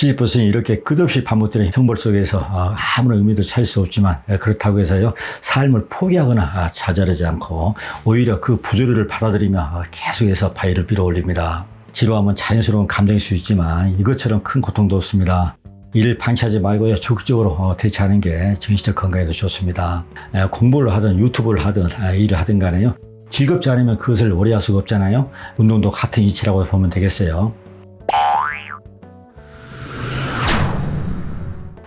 시지프스는 이렇게 끝없이 반복되는 형벌 속에서 아무런 의미도 찾을 수 없지만 그렇다고 해서요 삶을 포기하거나 좌절하지 않고 오히려 그 부조리를 받아들이며 계속해서 바위를 밀어올립니다. 지루함은 자연스러운 감정일 수 있지만 이것처럼 큰 고통도 없습니다. 이를 방치하지 말고요 적극적으로 대처하는 게 정신적 건강에도 좋습니다. 공부를 하든 유튜브를 하든 일을 하든 간에요 즐겁지 않으면 그것을 오래 할 수가 없잖아요. 운동도 같은 이치라고 보면 되겠어요.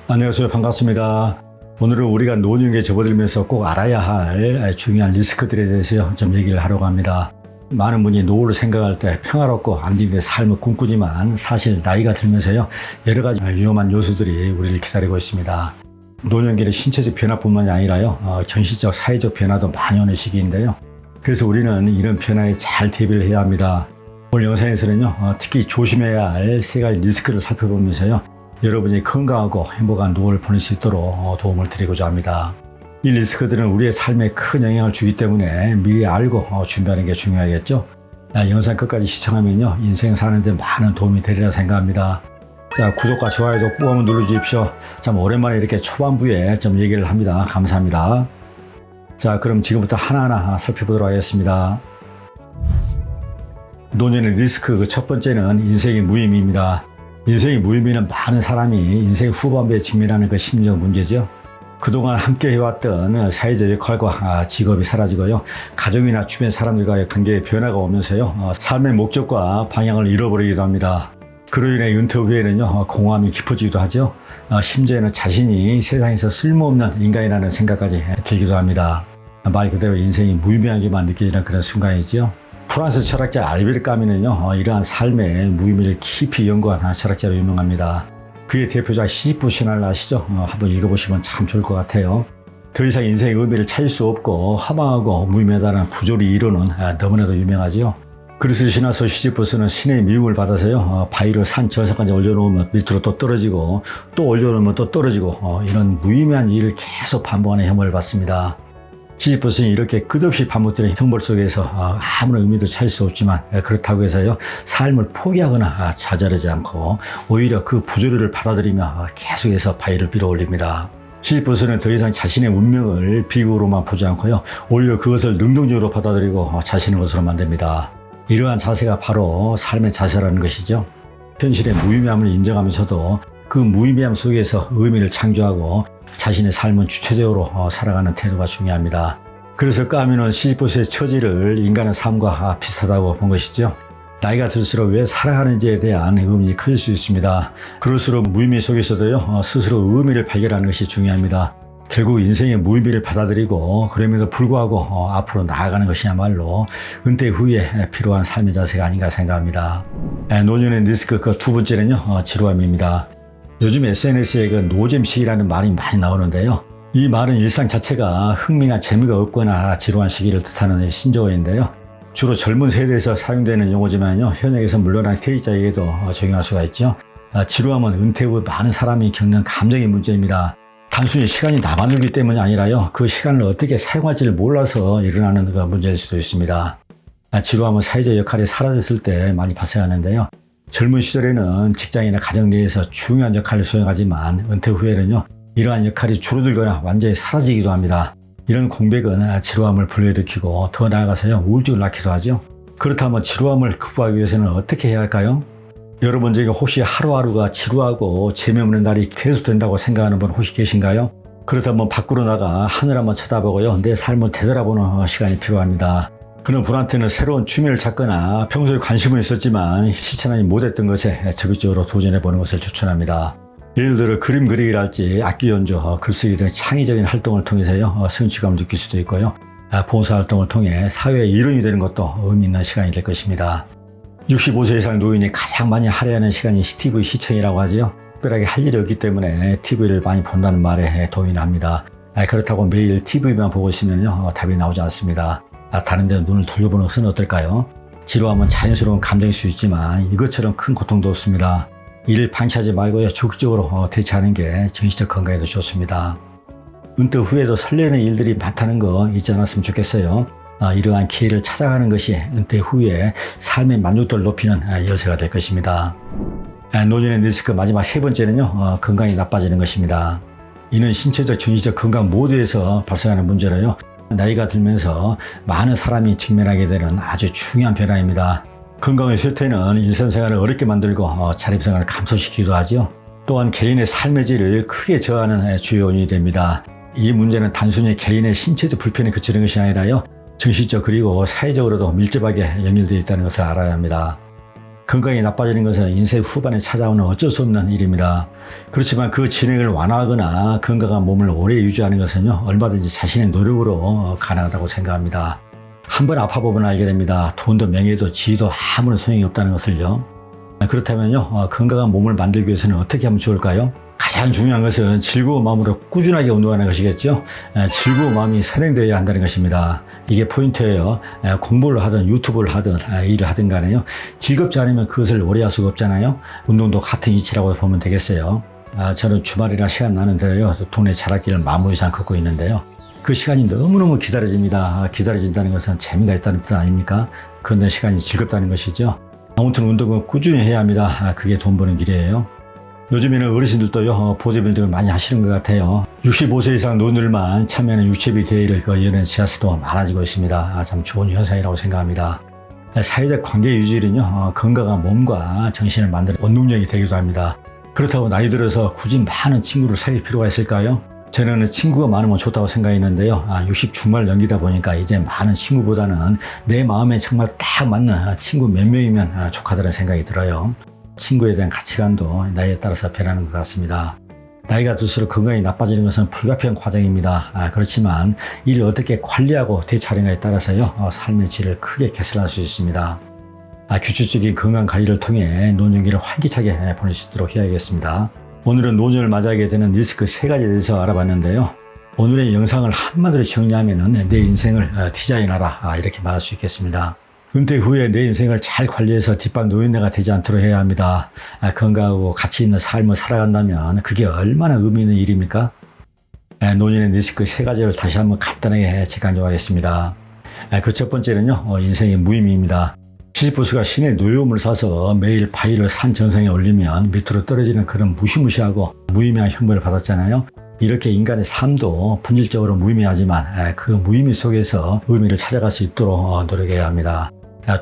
안녕하세요. 반갑습니다. 오늘은 우리가 노년기에 접어들면서 꼭 알아야 할 중요한 리스크들에 대해서 좀 얘기를 하려고 합니다. 많은 분이 노후를 생각할 때 평화롭고 안정된 삶을 꿈꾸지만 사실 나이가 들면서요 여러 가지 위험한 요소들이 우리를 기다리고 있습니다. 노년기는 신체적 변화뿐만이 아니라요 정신적 사회적 변화도 많이 오는 시기인데요. 그래서 우리는 이런 변화에 잘 대비를 해야 합니다. 오늘 영상에서는요 특히 조심해야 할 세 가지 리스크를 살펴보면서요 여러분이 건강하고 행복한 노후를 보낼 수 있도록 도움을 드리고자 합니다. 이 리스크들은 우리의 삶에 큰 영향을 주기 때문에 미리 알고 준비하는 게 중요하겠죠. 영상 끝까지 시청하면요 인생 사는데 많은 도움이 되리라 생각합니다. 자, 구독과 좋아요도 꼭 한번 눌러주십시오. 참 오랜만에 이렇게 초반부에 좀 얘기를 합니다. 감사합니다. 자, 그럼 지금부터 하나하나 살펴보도록 하겠습니다. 노년의 리스크 그 첫 번째는 인생의 무의미입니다. 인생의 무의미는 많은 사람이 인생 후반부에 직면하는 그 심리적 문제죠. 그동안 함께 해왔던 사회적 역할과 직업이 사라지고요. 가족이나 주변 사람들과의 관계에 변화가 오면서요. 삶의 목적과 방향을 잃어버리기도 합니다. 그로 인해 은퇴 후에는요. 공허함이 깊어지기도 하죠. 심지어는 자신이 세상에서 쓸모없는 인간이라는 생각까지 들기도 합니다. 말 그대로 인생이 무의미하게만 느껴지는 그런 순간이죠. 프랑스 철학자 알베르 까뮈는요 이러한 삶의 무의미를 깊이 연구한 철학자로 유명합니다. 그의 대표작 시지프 신화를 아시죠? 한번 읽어보시면 참 좋을 것 같아요. 더 이상 인생의 의미를 찾을 수 없고 허망하고 무의미하다는 부조리 이론은 너무나도 유명하지요. 그리스 신화서 시지프스는 신의 미움을 받아서요 바위를 산 저상까지 올려놓으면 밑으로 또 떨어지고 또 올려놓으면 또 떨어지고 이런 무의미한 일을 계속 반복하는 혐오를 받습니다. 시지프스는 이렇게 끝없이 반복되는 형벌 속에서 아무런 의미도 찾을 수 없지만 그렇다고 해서요 삶을 포기하거나 좌절하지 않고 오히려 그 부조리를 받아들이며 계속해서 바위를 밀어올립니다. 시지프스는 더 이상 자신의 운명을 비극으로만 보지 않고요 오히려 그것을 능동적으로 받아들이고 자신의 것으로 만듭니다. 이러한 자세가 바로 삶의 자세라는 것이죠. 현실의 무의미함을 인정하면서도 그 무의미함 속에서 의미를 창조하고 자신의 삶은 주체적으로 살아가는 태도가 중요합니다. 그래서 까뮈는 시지프스의 처지를 인간의 삶과 비슷하다고 본 것이죠. 나이가 들수록 왜 살아가는지에 대한 의문이 커질 수 있습니다. 그럴수록 무의미 속에서도요 스스로 의미를 발견하는 것이 중요합니다. 결국 인생의 무의미를 받아들이고 그럼에도 불구하고 앞으로 나아가는 것이야말로 은퇴 후에 필요한 삶의 자세가 아닌가 생각합니다. 노년의 리스크 그 두 번째는요 지루함입니다. 요즘 SNS에 그 노잼시기라는 말이 많이 나오는데요. 이 말은 일상 자체가 흥미나 재미가 없거나 지루한 시기를 뜻하는 신조어인데요. 주로 젊은 세대에서 사용되는 용어지만요. 현역에서 물러난 퇴직자에게도 적용할 수가 있죠. 지루함은 은퇴 후 많은 사람이 겪는 감정의 문제입니다. 단순히 시간이 남아들기 때문이 아니라요. 그 시간을 어떻게 사용할지를 몰라서 일어나는 그 문제일 수도 있습니다. 지루함은 사회적 역할이 사라졌을 때 많이 발생하는데요. 젊은 시절에는 직장이나 가정 내에서 중요한 역할을 수행하지만 은퇴 후에는요 이러한 역할이 줄어들거나 완전히 사라지기도 합니다. 이런 공백은 지루함을 불러일으키고 더 나아가서요 우울증을 낳기도 하죠. 그렇다면 지루함을 극복하기 위해서는 어떻게 해야 할까요? 여러분 중에 혹시 하루하루가 지루하고 재미없는 날이 계속된다고 생각하는 분 혹시 계신가요? 그렇다면 밖으로 나가 하늘 한번 쳐다보고요 내 삶을 되돌아보는 시간이 필요합니다. 그런 분한테는 새로운 취미를 찾거나 평소에 관심은 있었지만 실천하지 못했던 것에 적극적으로 도전해보는 것을 추천합니다. 예를 들어 그림 그리기랄지 악기 연주, 글쓰기 등 창의적인 활동을 통해서요 성취감을 느낄 수도 있고요. 봉사활동을 통해 사회의 일원이 되는 것도 의미 있는 시간이 될 것입니다. 65세 이상 노인이 가장 많이 할애하는 시간이 TV 시청이라고 하죠. 특별하게 할 일이 없기 때문에 TV를 많이 본다는 말에 동의합니다. 그렇다고 매일 TV만 보고 있으면요 답이 나오지 않습니다. 다른 데 눈을 돌려보는 것은 어떨까요? 지루함은 자연스러운 감정일 수 있지만 이것처럼 큰 고통도 없습니다. 이를 방치하지 말고요 적극적으로 대처하는 게 정신적 건강에도 좋습니다. 은퇴 후에도 설레는 일들이 많다는 거 잊지 않았으면 좋겠어요. 이러한 기회를 찾아가는 것이 은퇴 후에 삶의 만족도를 높이는 열쇠가 될 것입니다. 노년의 리스크 마지막 세 번째는요, 건강이 나빠지는 것입니다. 이는 신체적, 정신적 건강 모두에서 발생하는 문제로요, 나이가 들면서 많은 사람이 직면하게 되는 아주 중요한 변화입니다. 건강의 쇠퇴는 일상생활을 어렵게 만들고 자립성을 감소시키기도 하죠. 또한 개인의 삶의 질을 크게 저하하는 주요 요인이 됩니다. 이 문제는 단순히 개인의 신체적 불편에 그치는 것이 아니라요, 정신적 그리고 사회적으로도 밀접하게 연결되어 있다는 것을 알아야 합니다. 건강이 나빠지는 것은 인생 후반에 찾아오는 어쩔 수 없는 일입니다. 그렇지만 그 진행을 완화하거나 건강한 몸을 오래 유지하는 것은요, 얼마든지 자신의 노력으로 가능하다고 생각합니다. 한번 아파보면 알게 됩니다. 돈도 명예도 지위도 아무런 소용이 없다는 것을요. 그렇다면요, 건강한 몸을 만들기 위해서는 어떻게 하면 좋을까요? 가장 중요한 것은 즐거운 마음으로 꾸준하게 운동하는 것이겠죠. 즐거운 마음이 선행되어야 한다는 것입니다. 이게 포인트예요. 공부를 하든 유튜브를 하든 일을 하든 간에요, 즐겁지 않으면 그것을 오래 할 수가 없잖아요. 운동도 같은 이치라고 보면 되겠어요. 저는 주말이나 시간 나는 대로요, 동네 자락길을 마무 이상 걷고 있는데요, 그 시간이 너무너무 기다려집니다. 기다려진다는 것은 재미가 있다는 뜻 아닙니까? 걷는 시간이 즐겁다는 것이죠. 아무튼 운동은 꾸준히 해야 합니다. 그게 돈 버는 길이에요. 요즘에는 어르신들도요, 보디빌딩을 많이 하시는 것 같아요. 65세 이상 노인들만 참여하는 육체비 대회를 여는 지하수도 많아지고 있습니다. 참 좋은 현상이라고 생각합니다. 사회적 관계 유지는요, 건강한 몸과 정신을 만드는 원동력이 되기도 합니다. 그렇다고 나이 들어서 굳이 많은 친구를 사귈 필요가 있을까요? 저는 친구가 많으면 좋다고 생각했는데요, 60 중반을 넘기다 보니까 이제 많은 친구보다는 내 마음에 정말 딱 맞는 친구 몇 명이면 족하다는 생각이 들어요. 친구에 대한 가치관도 나이에 따라서 변하는 것 같습니다. 나이가 들수록 건강이 나빠지는 것은 불가피한 과정입니다. 그렇지만 이를 어떻게 관리하고 되찾는가에 따라서요, 삶의 질을 크게 개선할 수 있습니다. 규칙적인 건강 관리를 통해 노년기를 활기차게 보낼 수 있도록 해야겠습니다. 오늘은 노년을 맞이하게 되는 리스크 3가지에 대해서 알아봤는데요, 오늘의 영상을 한마디로 정리하면 내 인생을 디자인하라, 이렇게 말할 수 있겠습니다. 은퇴 후에 내 인생을 잘 관리해서 뒷방 노인네가 되지 않도록 해야 합니다. 건강하고 가치 있는 삶을 살아간다면 그게 얼마나 의미 있는 일입니까? 노년의 리스크 3가지를 다시 한번 간단하게 재강조하겠습니다. 그 첫 번째는요, 인생의 무의미입니다. 시지프스가 신의 노여움을 사서 매일 바위를 산 정상에 올리면 밑으로 떨어지는 그런 무시무시하고 무의미한 형벌을 받았잖아요. 이렇게 인간의 삶도 본질적으로 무의미하지만 그 무의미 속에서 의미를 찾아갈 수 있도록 노력해야 합니다.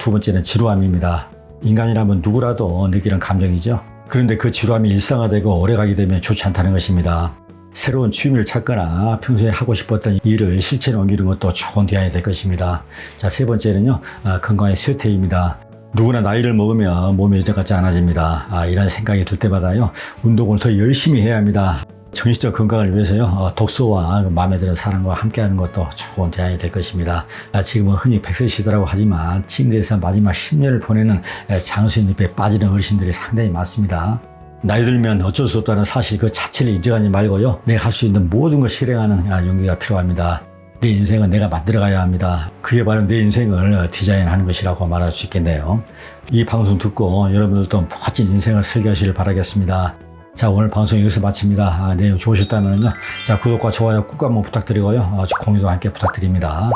두 번째는 지루함입니다. 인간이라면 누구라도 느끼는 감정이죠. 그런데 그 지루함이 일상화되고 오래가게 되면 좋지 않다는 것입니다. 새로운 취미를 찾거나 평소에 하고 싶었던 일을 실천에 옮기는 것도 좋은 대안이 될 것입니다. 자, 세 번째는요, 건강의 쇠퇴입니다. 누구나 나이를 먹으면 몸이 예전 같지 않아집니다. 이런 생각이 들 때마다요, 운동을 더 열심히 해야 합니다. 정신적 건강을 위해서요, 독서와 마음에 드는 사람과 함께하는 것도 좋은 대안이 될 것입니다. 지금은 흔히 100세 시대라고 하지만 침대에서 마지막 10년을 보내는 장수인 잎에 빠지는 어르신들이 상당히 많습니다. 나이 들면 어쩔 수 없다는 사실 그 자체를 인정하지 말고요, 내가 할 수 있는 모든 걸 실행하는 용기가 필요합니다. 내 인생은 내가 만들어가야 합니다. 그게 바로 내 인생을 디자인하는 것이라고 말할 수 있겠네요. 이 방송 듣고 여러분들도 멋진 인생을 설계하시길 바라겠습니다. 자, 오늘 방송 여기서 마칩니다. 내용 좋으셨다면요, 자, 구독과 좋아요 꾹 한번 부탁드리고요, 공유도 함께 부탁드립니다.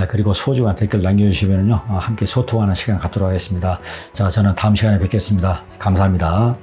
그리고 소중한 댓글 남겨주시면요, 함께 소통하는 시간 갖도록 하겠습니다. 자, 저는 다음 시간에 뵙겠습니다. 감사합니다.